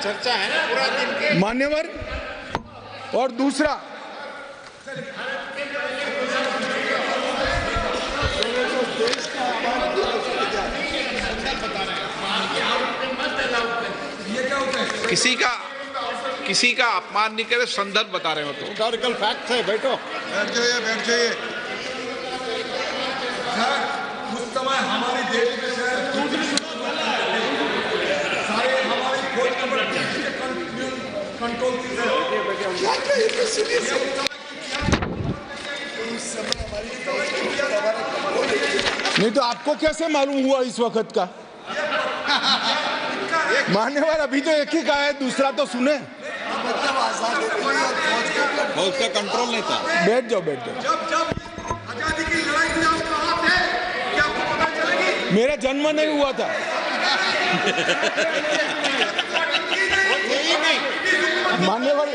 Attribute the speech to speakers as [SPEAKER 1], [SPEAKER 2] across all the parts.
[SPEAKER 1] चर्चा है ना पूरा दिन।
[SPEAKER 2] मान्यवर, और दूसरा
[SPEAKER 3] किसी का अपमान नहीं करे, संदर्भ बता रहे हो तो
[SPEAKER 1] हिस्टोरिकल फैक्ट है। बैठो, बैठ जाइए।
[SPEAKER 4] उस समय हमारी देश में सारे हमारी फौज कंट्रोल थी।
[SPEAKER 2] नहीं तो आपको कैसे मालूम हुआ इस वक्त का? मान्यवर, अभी तो एक ही कहा है, दूसरा तो सुने।
[SPEAKER 1] फौज का कंट्रोल नहीं था।
[SPEAKER 2] बैठ जाओ।
[SPEAKER 4] जब आजादी की लड़ाई में आप कहाँ थे, क्या आपको पता चलेगी?
[SPEAKER 2] मेरा जन्म नहीं हुआ था। मान्यवर,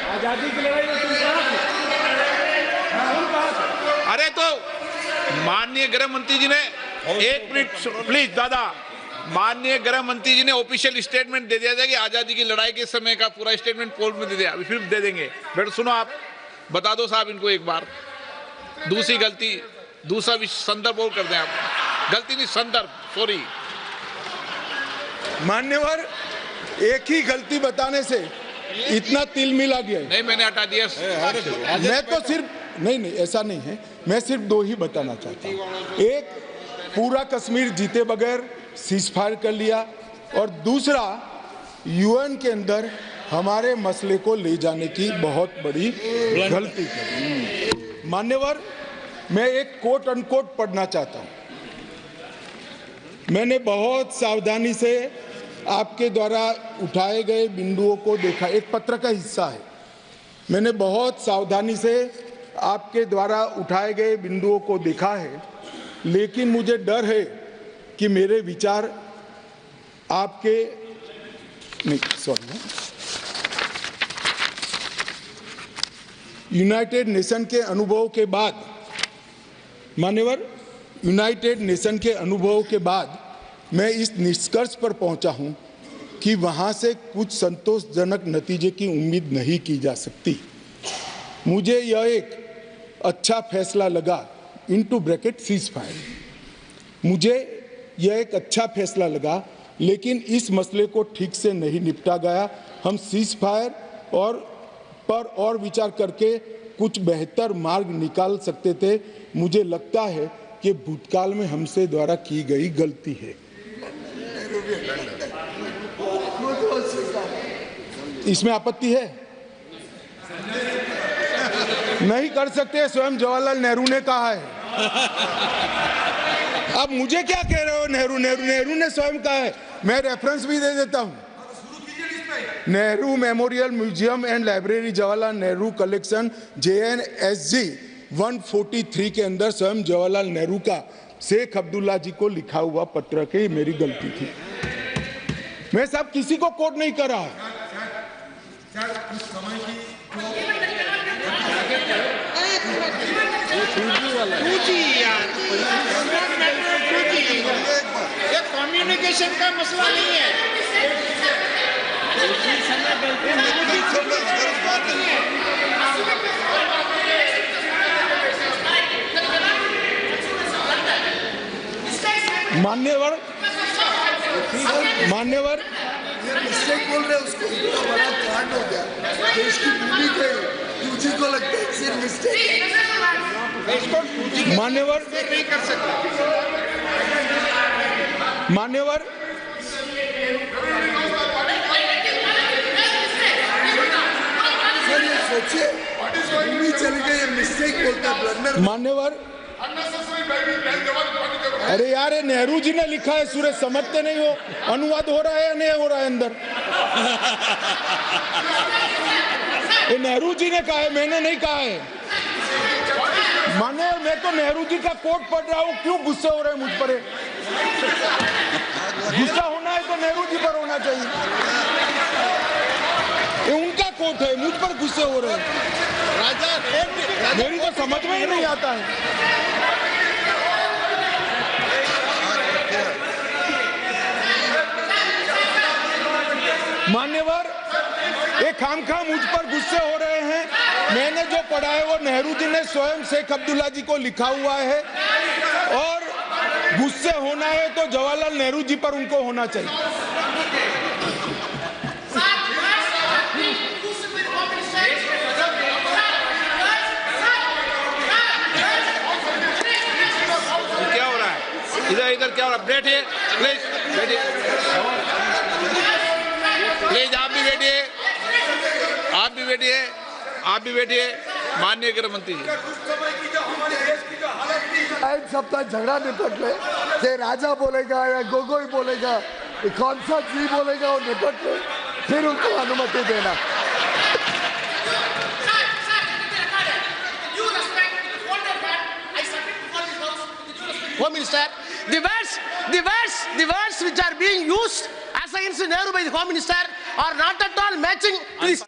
[SPEAKER 4] आजादी की लड़ाई में तुम कहाँ थे?
[SPEAKER 3] अरे तो माननीय गृह मंत्री जी ने, एक मिनट प्लीज दादा, माननीय गृह मंत्री जी ने ऑफिशियल स्टेटमेंट दे दिया था कि आजादी की लड़ाई के समय का पूरा स्टेटमेंट कोर्ट में दे दिया, अभी फिर दे देंगे। बेटा सुनो, आप बता दो साहब इनको एक बार। दूसरी गलती, दूसरा संदर्भ और कर दें आप। गलती नहीं, संदर्भ, सॉरी।
[SPEAKER 2] मान्यवर, एक ही गलती बताने से इतना तिल मिला गया है।
[SPEAKER 3] नहीं, मैंने हटा दिया।
[SPEAKER 2] मैं तो सिर्फ नहीं, ऐसा नहीं है। मैं सिर्फ दो ही बताना चाहता हूँ। एक, पूरा कश्मीर जीते बगैर सीज फायर कर लिया, और दूसरा, यूएन के अंदर हमारे मसले को ले जाने की बहुत बड़ी गलती की। मान्यवर, मैं एक कोट अनकोट पढ़ना चाहता हूँ। मैंने बहुत सावधानी से आपके द्वारा उठाए गए बिंदुओं को देखा। एक पत्र का हिस्सा है। मैंने बहुत सावधानी से आपके द्वारा उठाए गए बिंदुओं को देखा है, लेकिन मुझे डर है कि मेरे विचार आपके नहीं, सॉरी, यूनाइटेड नेशन के अनुभव के बाद, मान्यवर, यूनाइटेड नेशन के अनुभव के बाद मैं इस निष्कर्ष पर पहुंचा हूं कि वहां से कुछ संतोषजनक नतीजे की उम्मीद नहीं की जा सकती। मुझे यह एक अच्छा फैसला लगा, इनटू ब्रैकेट सीज फायर, मुझे यह एक अच्छा फैसला लगा, लेकिन इस मसले को ठीक से नहीं निपटा गया। हम सीज फायर और विचार करके कुछ बेहतर मार्ग निकाल सकते थे। मुझे लगता है कि भूतकाल में हमसे द्वारा की गई गलती है। इसमें आपत्ति है? नहीं कर सकते, स्वयं जवाहरलाल नेहरू ने कहा है। अब मुझे क्या कह रहे हो? नेहरू ने स्वयं कहा है। मैं रेफरेंस भी दे देता हूं। Nehru memorial museum and library, Jawaharlal Nehru collection, JNSG 143 के अंदर स्वयं जवाहरलाल नेहरू का शेख अब्दुल्ला जी को लिखा हुआ पत्र के मेरी गलती थी। मैं सब किसी को कोट नहीं कर रहा।
[SPEAKER 1] ये कम्युनिकेशन का मसला नहीं है।
[SPEAKER 2] मान्यवर,
[SPEAKER 4] मिस्टेक बोल रहे उसको, इतना बड़ा कांड हो गया, देश की भूमि पे, तुझे को लगता है सिर्फ मिस्टेक है?
[SPEAKER 2] मान्यवर,
[SPEAKER 3] नहीं कर सकता।
[SPEAKER 2] मान्यवर,
[SPEAKER 4] सर ये सोचिए, भूमि चल गई, मिस्टेक बोलता है, ब्लंडर।
[SPEAKER 2] मान्यवर, अरे यार, ये नेहरू जी ने लिखा है, सूरज समझते नहीं हो? अनुवाद हो रहा है या नहीं हो रहा है अंदर? ये नेहरू जी ने कहा है, मैंने नहीं कहा है। माने, मैं तो नेहरू जी का कोट पढ़ रहा हूँ, क्यों गुस्से हो रहे हैं मुझ पर? गुस्सा होना है तो नेहरू जी पर होना चाहिए। ये उनका कोट है, मुझ पर गुस्से हो रहे हैं। मेरी तो समझ में ही नहीं आता है। मान्यवर, ये खामखा मुझ पर गुस्से हो रहे हैं। मैंने जो पढ़ा है वो नेहरू जी ने स्वयं शेख अब्दुल्ला जी को लिखा हुआ है, और गुस्से होना है तो जवाहरलाल नेहरू जी पर उनको होना चाहिए।
[SPEAKER 3] क्या हो रहा है इधर इधर? क्या हो रहा है? बैठिए प्लीज, बैठिए प्लीज, आप भी बैठिए, आप भी बैठिए, आप भी बैठिए। माननीय गृह मंत्री जी,
[SPEAKER 4] एक सप्ताह झगड़ा निपट ले, चाहे राजा बोलेगा या गोगोई बोलेगा, ये कौन सा जी बोलेगा वो निपट ले, फिर उनको अनुमति देना।
[SPEAKER 5] Home Minister, the words which are being used as against Nehru by the Home Minister are not at all matching to this.